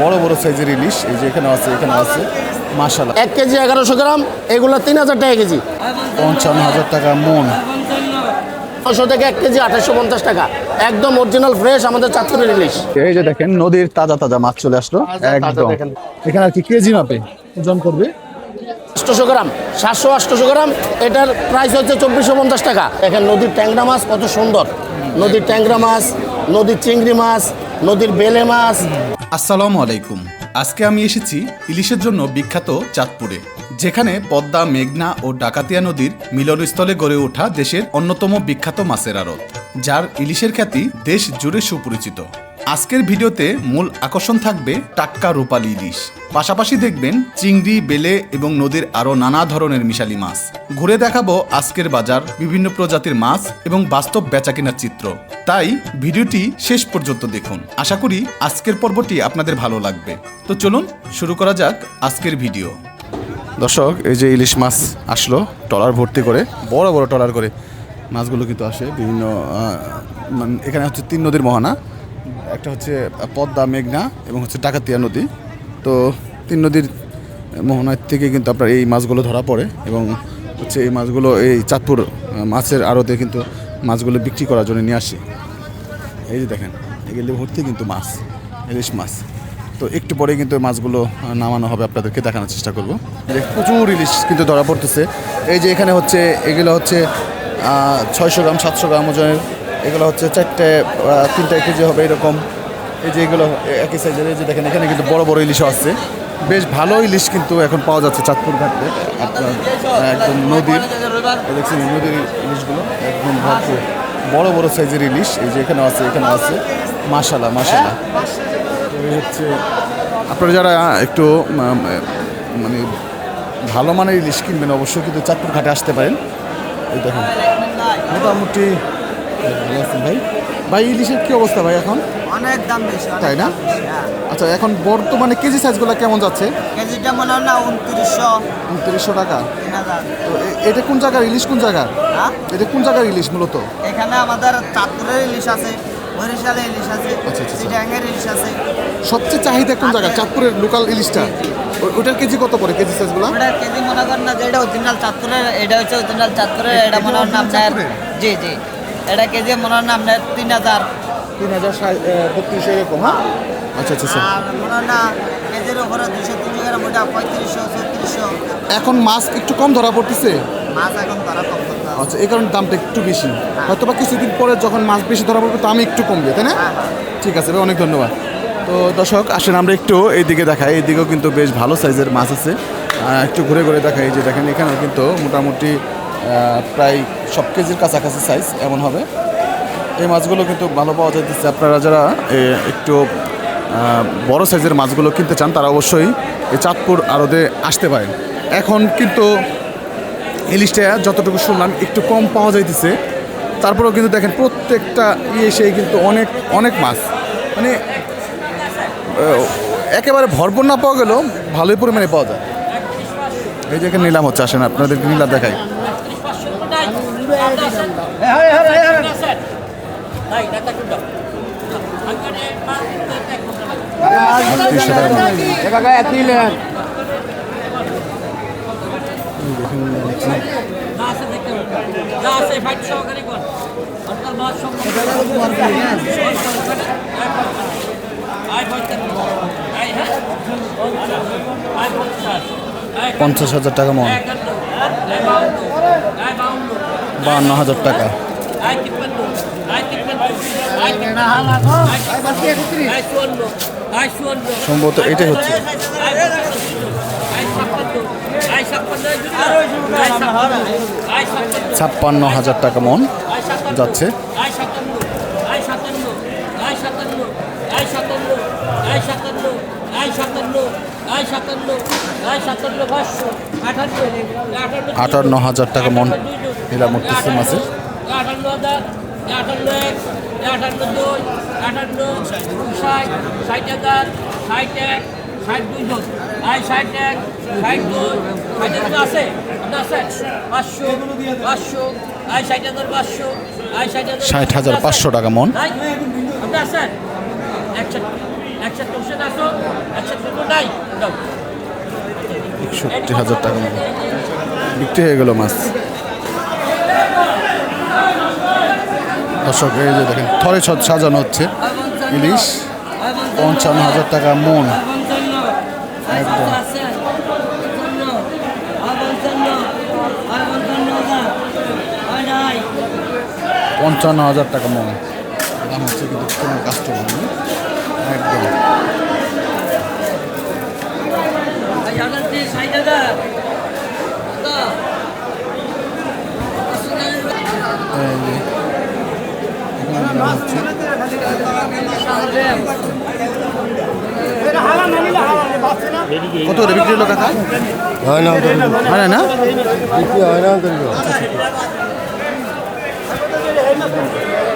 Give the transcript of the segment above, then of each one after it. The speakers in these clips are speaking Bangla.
বড় বড় সাইজের ইলিশ এই যে এখানে আছে মাশাআল্লাহ। 1 কেজি 1100 গ্রাম, এগুলো 3000 টাকা কেজি। 55,000 টাকা মন। 900 থেকে 1 কেজি 2850 টাকা, একদম অরিজিনাল ফ্রেশ আমাদের চাঁদপুরের ইলিশ। এই যে দেখেন নদীর তাজা তাজা মাছ চলে আসলো একদম। এখানে আর কি কেজি মাপে ওজন করবে 800 গ্রাম, 700-800 গ্রাম, এটার প্রাইস হচ্ছে 2450 টাকা। দেখেন নদীর ট্যাংরা মাছ কত সুন্দর, নদীর ট্যাংরা মাছ, নদীর চিংড়ি মাছ, নদীর বেলে মাছ। আসসালামু আলাইকুম। আজকে আমি এসেছি ইলিশের জন্য বিখ্যাত চাঁদপুরে, যেখানে পদ্মা, মেঘনা ও ডাকাতিয়া নদীর মিলনস্থলে গড়ে ওঠা দেশের অন্যতম বিখ্যাত মাছের আড়ত, যার ইলিশের খ্যাতি দেশ জুড়ে সুপরিচিত। আজকের ভিডিওতে মূল আকর্ষণ থাকবে টাটকা রূপালী ইলিশ, পাশাপাশি দেখবেন চিংড়ি, বেলে এবং নদীর আরও নানা ধরনের মিশালি মাছ। ঘুরে দেখাবো আজকের বাজার, বিভিন্ন প্রজাতির মাছ এবং বাস্তব বেচাকেনার চিত্র। তাই ভিডিওটি শেষ পর্যন্ত দেখুন। আশা করি আজকের পর্বটি আপনাদের ভালো লাগবে। তো চলুন শুরু করা যাক আজকের ভিডিও। দর্শক, এই যে ইলিশ মাছ আসলো ট্রলার ভর্তি করে, বড় বড় ট্রলার করে মাছগুলো কিন্তু আসে বিভিন্ন এখানে হচ্ছে 3 নদীর মোহনা, একটা হচ্ছে পদ্মা, মেঘনা এবং হচ্ছে ডাকাতিয়া নদী। তো 3 নদীর মোহনার থেকে কিন্তু আপনার এই মাছগুলো ধরা পড়ে এবং হচ্ছে এই মাছগুলো এই চাঁদপুর মাছের আড়তে কিন্তু মাছগুলো বিক্রি করার জন্য নিয়ে আসে। এই যে দেখেন এগুলো ভর্তি কিন্তু মাছ, ইলিশ মাছ। তো একটু পরে কিন্তু মাছগুলো নামানো হবে, আপনাদেরকে দেখানোর চেষ্টা করব। প্রচুর ইলিশ কিন্তু ধরা পড়তেছে। এই যে এখানে হচ্ছে এগুলো হচ্ছে 600 গ্রাম 700 গ্রাম ওজনের, এগুলো হচ্ছে 3 কেজি হবে এরকম। এই যে এগুলো একই সাইজের। এই যে দেখেন এখানে কিন্তু বড় বড় ইলিশও আছে, বেশ ভালো ইলিশ কিন্তু এখন পাওয়া যাচ্ছে চাঁদপুর ঘাটে। আপনার একদম নদীর দেখছেন নদীর ইলিশগুলো একদম ভরপুর, বড় বড় সাইজের ইলিশ। এই যে এখানে আছে মাশাআল্লাহ। এই হচ্ছে আপনারা যারা একটু মানে ভালো মানের ইলিশ কিনবেন অবশ্যই কিন্তু চাঁদপুর ঘাটে আসতে পারেন। এই দেখেন মোটামুটি ভালো আছেন ভাই ইলিশের কি অবস্থা ভাই এখন? অনেক দাম বেশি, তাই না? আচ্ছা, এখন বর্তমানে কেজি সাইজগুলো কেমন যাচ্ছে? কেজিটা মনে হয় না 2900 টাকা। 3000। তো এটা কোন জায়গার ইলিশ, কোন জায়গার? হ্যাঁ, এটা কোন জায়গার ইলিশ মূলত? এখানে আমাদের চাঁদপুরের ইলিশ আছে, বরিশালের ইলিশ আছে, আচ্ছা। চিটাগাংয়ের ইলিশ আছে। সবচেয়ে চাহিদা কোন জায়গা? চাঁদপুরের লোকাল ইলিশটা। ওটার কেজি কত পড়ে, কেজি সাইজগুলো? ওটার কেজি মনে করেন না যে এটা অরিজিনাল চাঁদপুরের, এটা হচ্ছে অরিজিনাল চাঁদপুরের, এটা মনে হয় না আপনার, জি এটা কেজি মনে হয় না আপনার 3000 3200 এরকম। হ্যাঁ, আচ্ছা। আর মনে হয় না কেজির উপরে 200-300 গ্রাম, ওটা 3500-3600। এখন মাছ একটু কম ধরা পড়তেছে। মাছ এখন তারা কম করতে হবে। আচ্ছা, এই কারণে দামটা একটু বেশি। হয়তো বা কিছুদিন পরে যখন মাছ বেশি ধরা পড়বে দাম একটু কমবে, তাই না? ঠিক আছে ভাই, অনেক ধন্যবাদ। তো দর্শক আসেন আমরা একটু এইদিকে দেখাই। এইদিকেও কিন্তু বেশ ভালো সাইজের মাছ আছে, একটু ঘুরে ঘুরে দেখাই। এই যে দেখেন এখানেও কিন্তু মোটামুটি প্রায় সব কেজির কাছাকাছি সাইজ এমন হবে। এই মাছগুলো কিন্তু ভালো পাওয়া যাইতেছে। আপনারা যারা একটু বড় সাইজের মাছগুলো কিনতে চান তারা অবশ্যই এই চাঁদপুর আড়তে আসতে পারেন। এখন কিন্তু ইলিশটা যতটুকু শুনলাম একটু কম পাওয়া যাইতেছে, তারপরেও কিন্তু দেখেন প্রত্যেকটা সেই কিন্তু অনেক মাছ, মানে একেবারে ভরপুর না পাওয়া গেলেও ভালোই পরিমাণে পাওয়া যায়। এই যে এখানে নিলাম হচ্ছে, আসেন আপনাদেরকে নিলাম দেখাই। $50,000 টাকা মন, 52,000 টাকা। সম্ভবত এটাই হচ্ছে 56,000 টাকা মন যাচ্ছে। $58,000 টাকা মন নিলাম উঠতেছে মাছের। 60,500 টাকা মন। 61,000 টাকা মন বিক্রি হয়ে গেল মাছ। দর্শক এই যে দেখেন থরে সাজানো হচ্ছে ইলিশ, 55,000 টাকা মন। একদম 55,000 টাকা মন দাম হচ্ছে, কিন্তু কোনো কাস্টমার নেই একদম। এই যে এখানে দাম হচ্ছে কত করে বিক্রি হলো কাকা? হয় না বিক্রি হয় না।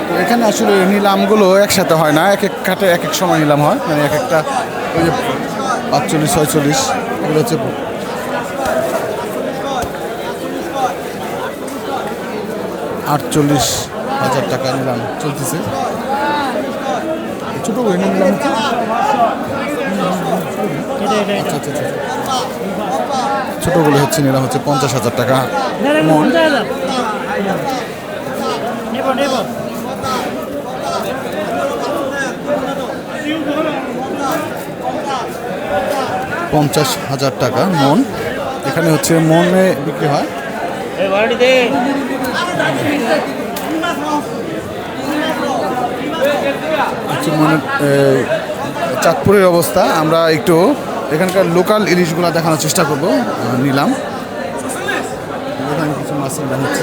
তো এখানে আসলে নিলামগুলো একসাথে হয় না, এক এক কাটে এক এক সময় নিলাম হয়, মানে এক একটা ওই যে 45, 46 এগুলো হচ্ছে 48,000 টাকা নিলাম চলতেছে। ছোটো করে নিলাম হচ্ছে আচ্ছা, ছোটোগুলো হচ্ছে নিলাম হচ্ছে 50,000 টাকা মন। 50,000 টাকা মন। এখানে হচ্ছে মনে বিক্রি হয়। চাঁদপুরের অবস্থা আমরা একটু এখানকার লোকাল ইলিশগুলো দেখানোর চেষ্টা করব। নিলাম এখানে কিছু মাছ নিলাম হচ্ছে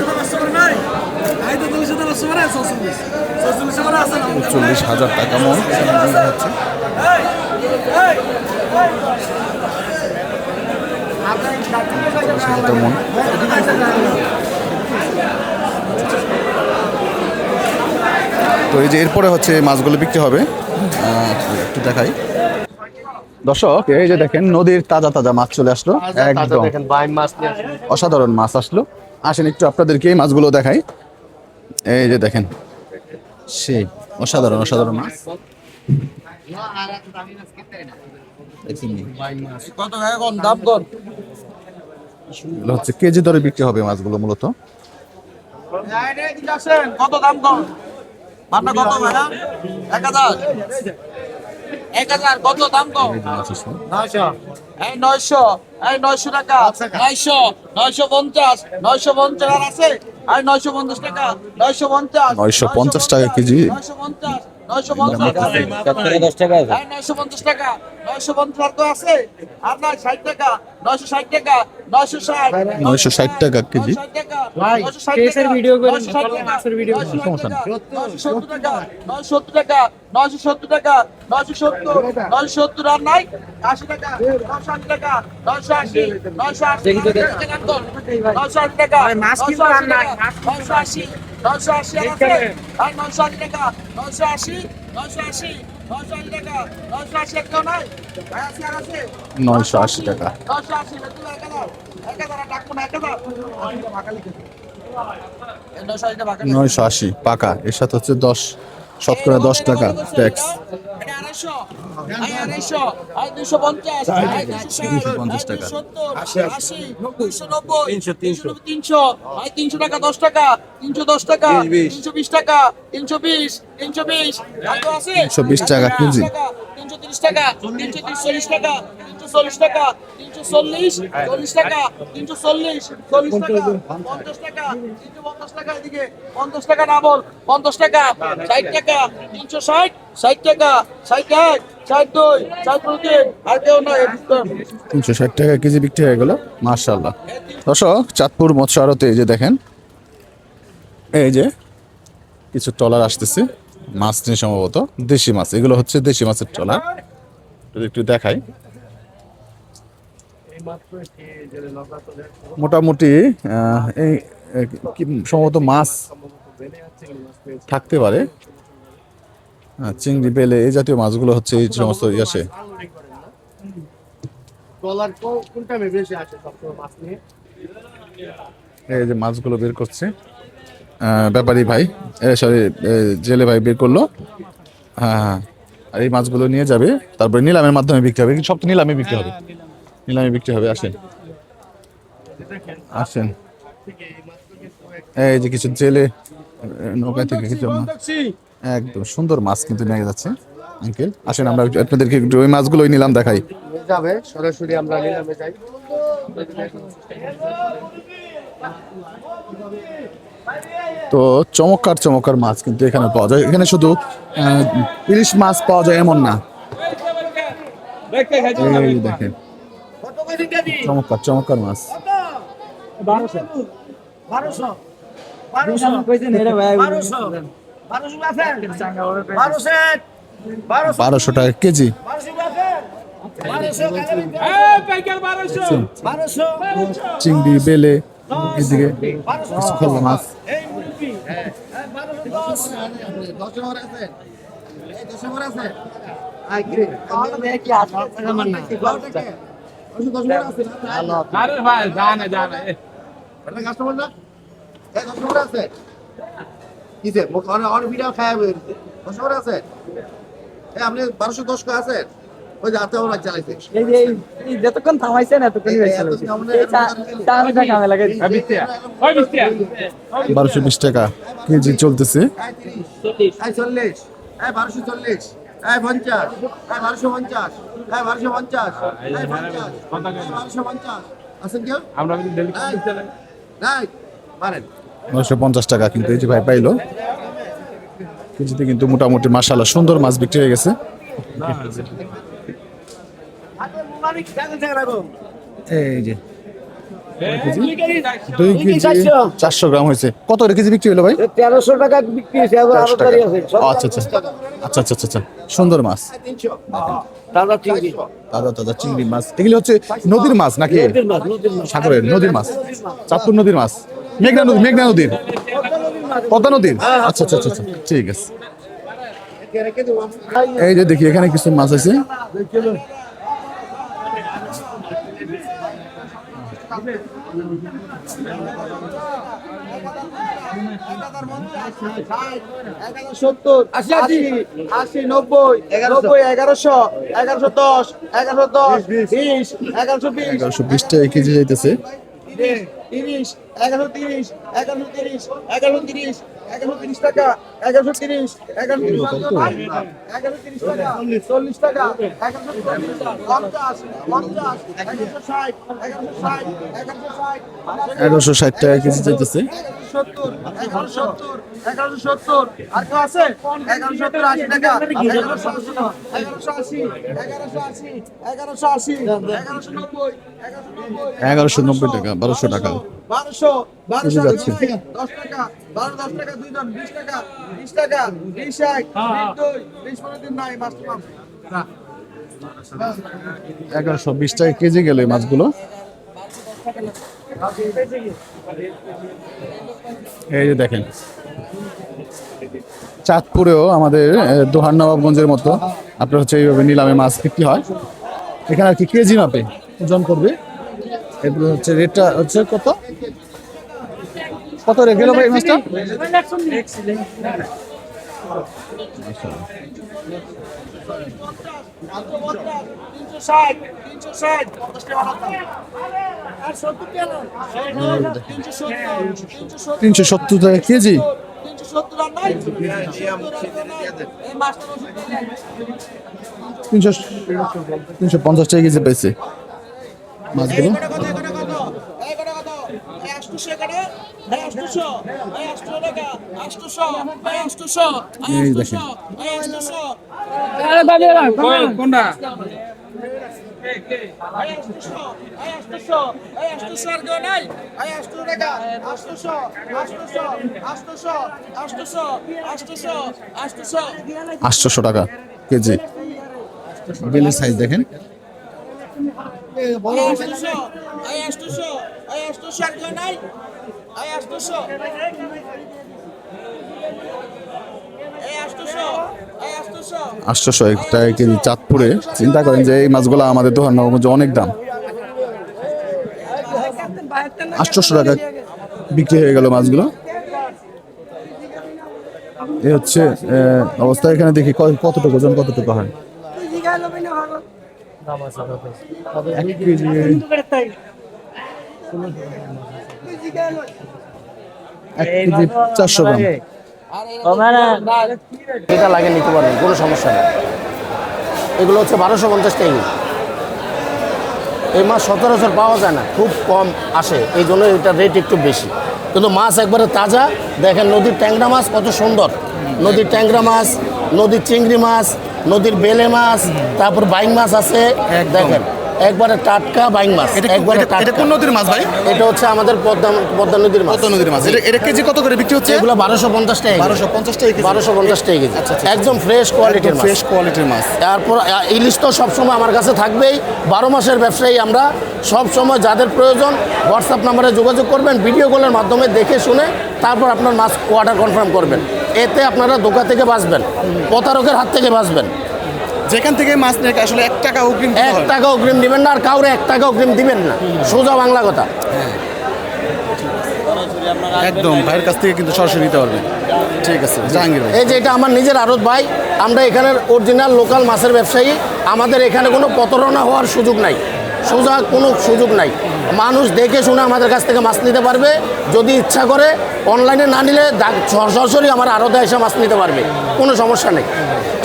40,000 টাকা মন হচ্ছে। মন তো এই যে এরপরে হচ্ছে মাছগুলো বিক্রি হবে, একটু দেখাই। দর্শক এই যে দেখেন নদীর তাজা তাজা মাছ চলে আসলো, একদম অসাধারণ মাছ আসলো। আসেন একটু আপনাদেরকে এই মাছগুলো দেখাই। এই যে দেখেন সেই অসাধারণ মাছ। এগুলো হচ্ছে কেজি দরে বিক্রি হবে মাছগুলো মূলত। কত দাম কম? আপনার কত ভাইয়া? 1000 কত দাম কম? 900 টাকা 950 950 আছে আর 950 টাকা 950 টাকা কেজি। 950 টাকা 950 টাকা 950 তো আছে আপনার 60 টাকা 960 টাকা 960 টাকা কেজি। ভাই কেসের ভিডিও করেন, মাছের ভিডিও সমস্যা না। 970 টাকা 970 টাকা 970 টাকা 970 আর নাই 80 টাকা 960 টাকা 980 টাকা মাছ কিন্তু আর নাই 980 আছে আর 980 টাকা 980 টাকা 980 একটাও নাই ভাই আছে আর আছে 980 টাকা 980 1000 টাকা না 980 পাকা, এর সাথে হচ্ছে 10 শতকরা 10 টাকা ট্যাক্স। 250 টাকা 300 টাকা 10 টাকা 310 টাকা 320 টাকা 320 320 টাকা কেজি। 330 টাকা 340 টাকা 340 টাকা 340 টাকা 340 টাকা 50 টাকা 350 টাকা এদিকে 50 টাকা না বল 50 টাকা 60 টাকা 360 60 টাকা 61 62 63 আর কেউ না 360 টাকা কেজি বিক্রি হয়ে গেল মাশাআল্লাহ। দর্শক চাঁদপুর মৎস্য আড়তে এই যে দেখেন এই যে কিছু ট্রলার আসতেছে মাছ নিয়ে, সম্ভবত দেশি মাছ। এগুলো হচ্ছে দেশি মাছের ট্রলার, একটু দেখাই। মোটামুটি এই সম্ভবত মাছ থাকতে পারে, চিংড়ি বেলে এই জাতীয় মাছগুলো হচ্ছে এই সমস্ত আসে। এই যে মাছগুলো বের করছে ব্যাপারী ভাই, সরি জেলে ভাই বের করলো। হ্যাঁ হ্যাঁ, আর এই মাছগুলো নিয়ে যাবে, তারপরে নিলামের মাধ্যমে বিক্রি হবে, সব তো নিলামে বিক্রি হবে, নিলামে বিক্রি হবে। আসেন আসেন, এই যে কিছু জেলে নৌকা থেকে কিছু মাছ, একদম সুন্দর মাছ কিন্তু নিয়ে যাচ্ছে আঙ্কেল। আসেন আমরা আপনাদেরকে একটু ওই মাছগুলোই নিলাম দেখাই। যাবে সরাসরি আমরা নিলামে যাই। তো চমৎকার চমৎকার মাছ কিন্তু এখানে পাওয়া যায়। এখানে শুধু ইলিশ মাছ পাওয়া যায় এমন না, এই দেখেন চমৎকার চমৎকার মাছ। 1200 টাকা কেজি। চিংড়ি, বেলে, এদিকে কিছু খোলা মাছ। আপনি 1210 কে আছেন ওই যে হাতে ওরা চালাইছে যতক্ষণ থামাইছেন এতক্ষণই হয়েছে 1220 টাকা কেজি চলতেছে। 40 1240 50 1250 1250 1250 আছেন কেউ আমরা নাই মারেন 950 টাকা কিন্তু এই যে ভাই পাইলো কেজিতে, কিন্তু মোটামুটি মাশাআল্লাহ সুন্দর মাছ বিক্রি হয়ে গেছে। এই যে 2 কেজি 400 গ্রাম হয়েছে। কত করে কেজি বিক্রি হলো ভাই? 1300 টাকা বিক্রি হয়েছে, আবার 1300 টাকা। দাঁড়িয়ে আছে আচ্ছা আচ্ছা আচ্ছা আচ্ছা আচ্ছা, সুন্দর মাছ, তাজা চিংড়ি, তাজা তাজা চিংড়ি মাছ। এগুলি হচ্ছে নদীর মাছ নাকি নদীর মাছ সাগরের? নদীর মাছ, চাঁদপুর নদীর মাছ, মেঘনা নদী, মেঘনা নদীর, পদ্মা নদীর। আচ্ছা আচ্ছা আচ্ছা, ঠিক আছে। এই যে দেখি এখানে কিছু মাছ আছে। এগারোশো 1120 টাকা কেজি যাইতেছে। 1130 1130 1130 1130 1130 টাকা 1130 1130 টাকা 40 টাকা 1160 টাকা কেজি যাইতেছে। 1170 আর কেউ আছে 1170 80 টাকা 1180 1190 টাকা, 1200 টাকা 1200 কেজি যাচ্ছে। 10 টাকা 12 10 টাকা 2 জন 20 টাকা 20 টাকা 20 এক 20 পনেরো দিন নাই মাছ মাছ 1120 টাকা কেজি গেল এই মাছগুলো। এই যে দেখেন চাঁদপুরেও আমাদের দোহার নবাবগঞ্জের মতো আপনার হচ্ছে এইভাবে নিলামে মাছ বিক্রি হয়। এখানে আর কি কেজি মাপে ওজন করবে। এরপর হচ্ছে রেটটা হচ্ছে কত কত রে গেল ভাই মাছটা? তিনশো 370 টাকা কেজি। 350 টাকা কেজি পেয়েছে মাছগুলো। এই দেখেন আটশোশো টাকা কেজি। বেলের সাইজ দেখেন। আটশোশো টাকা কেজি চাঁদপুরে। চিন্তা করেন যে এই মাছগুলো আমাদের দোকান নবাবগঞ্জে অনেক দাম। 800 টাকা বিক্রি হয়ে গেল মাছগুলো। এই হচ্ছে অবস্থা। এখানে দেখি কতটুকু ওজন কতটুকু হয়। 1 কেজি 400 গ্রাম। যেটা লাগে নিতে পারবেন, কোনো সমস্যা নেই। এগুলো হচ্ছে 1250 টাকা। এই মাছ সচরাচর পাওয়া যায় না, খুব কম আসে, এই জন্য এটার রেট একটু বেশি। কিন্তু মাছ একবারে তাজা। দেখেন নদীর ট্যাংরা মাছ কত সুন্দর, নদীর ট্যাংরা মাছ, নদীর চিংড়ি মাছ, নদীর বেলে মাছ, তারপর বাইং মাছ আছে। দেখেন একবারে টাটকা বাইং মাছ, একবারে এটা টাটকা। কোন নদীর মাছ ভাই? এটা হচ্ছে আমাদের পদ্মা নদীর মাছ। পদ্মা নদীর মাছ। এটা কেজি কত করে বিক্রি হচ্ছে? এগুলো 1250 টাকা। 1250 টাকা কেজি। 1250 টাকা কেজি। একদম ফ্রেশ কোয়ালিটির মাছ। ফ্রেশ কোয়ালিটির মাছ। তারপর ইলিশ তো সবসময় আমার কাছে থাকবেই। 12 মাসের ব্যবসায়ী আমরা। সব সময় যাদের প্রয়োজন হোয়াটসঅ্যাপ নাম্বারে যোগাযোগ করবেন, ভিডিও কলের মাধ্যমে দেখে শুনে তারপর আপনার মাছ অর্ডার কনফার্ম করবেন। এতে আপনারা ধোঁকা থেকে বাঁচবেন, প্রতারকের হাত থেকে বাঁচবেন। যেখান থেকে মাছ নেয় আসলে 1 টাকা অগ্রিম দিতে 1 হয়। টাকা অগ্রিম দিবেন না, আর কাউরে 1 টাকা অগ্রিম দিবেন না, সোজা বাংলা কথা। একদম ভাইয়ের কাছ থেকে কিন্তু সরাসরি নিতে পারবেন। ঠিক আছে জাহাঙ্গীর ভাই। এই যে এটা আমার নিজের আড়ত ভাই, আমরা এখানের অরিজিনাল লোকাল মাছের ব্যবসায়ী। আমাদের এখানে কোনো প্রতারণা হওয়ার সুযোগ নাই, সোজা কোনো সুযোগ নাই। মানুষ দেখে শুনে আমাদের কাছ থেকে মাছ নিতে পারবে। যদি ইচ্ছা করে অনলাইনে না নিলে সরাসরি আমার আড়তে এসে মাছ নিতে পারবে, কোনো সমস্যা নেই।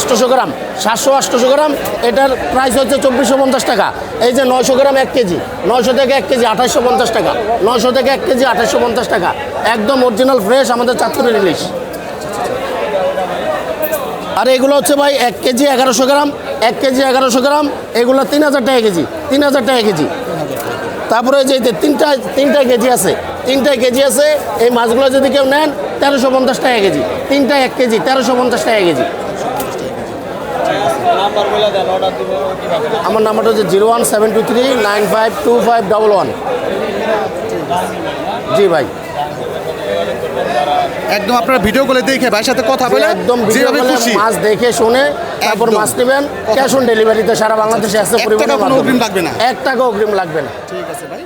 800 গ্রাম, 700-800 গ্রাম, এটার প্রাইস হচ্ছে 2450 টাকা। এই যে 900 গ্রাম 1 কেজি, 900 থেকে 1 কেজি 2850 টাকা, 900 থেকে 1 কেজি 2850 টাকা। একদম অরিজিনাল ফ্রেশ আমাদের চাঁদপুরের ইলিশ। আর এগুলো হচ্ছে ভাই 1 কেজি 1100 গ্রাম, 1 কেজি 1100 গ্রাম, এগুলো 3000 টাকা কেজি, 3000 টাকা কেজি। তারপরে যে তিনটা কেজি আছে, 3টা কেজি আছে। এই মাছগুলো যদি কেউ নেন 1350 টাকা কেজি, 3টা 1 কেজি 1350 টাকা কেজি। আমার নাম্বারটা হচ্ছে 01723952511। জি ভাই, একদম আপনারা ভিডিও কলে দেখে ভাইয়ের সাথে কথা বলে একদম ভিডিও যেভাবে কলে খুশি। মাছ দেখে শুনে তারপর একদম। মাছ নেবেন। ক্যাশ অন ডেলিভারিতে সারা বাংলাদেশে আছে। 1 টাকা কোনো অগ্রিম লাগবে না। 1 টাকা অগ্রিম লাগবে না। ঠিক আছে ভাই।